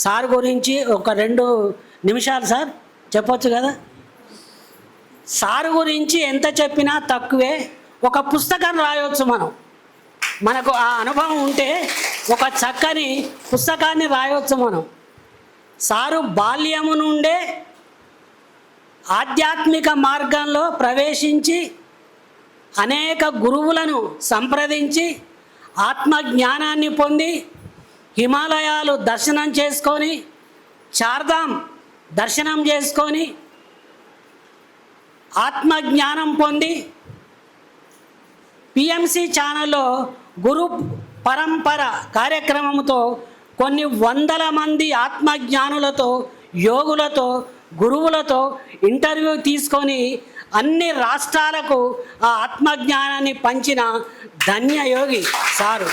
Sir గురించి ఒక 2 నిమిషాలు సార్ చెప్పొచ్చు కదా? సార్ గురించి ఎంత చెప్పినా తక్కువే. ఒక పుస్తకం రాయవచ్చు మనకు ఆ అనుభవం ఉంటే ఒక చక్కని పుస్తకాన్ని రాయవచ్చు మనం. సారు బాల్యము నుండే ఆధ్యాత్మిక మార్గంలో ప్రవేశించి అనేక గురువులను సంప్రదించి ఆత్మజ్ఞానాన్ని పొంది హిమాలయాలు దర్శనం చేసుకొని చార్ధామ్ దర్శనం చేసుకొని ఆత్మజ్ఞానం పొంది పిఎంసి ఛానల్లో గురు పరంపర కార్యక్రమంతో కొన్ని వందల మంది ఆత్మజ్ఞానులతో యోగులతో గురువులతో ఇంటర్వ్యూ తీసుకొని అన్ని రాష్ట్రాలకు ఆ ఆత్మజ్ఞానాన్ని పంచిన ధన్యయోగి సారు.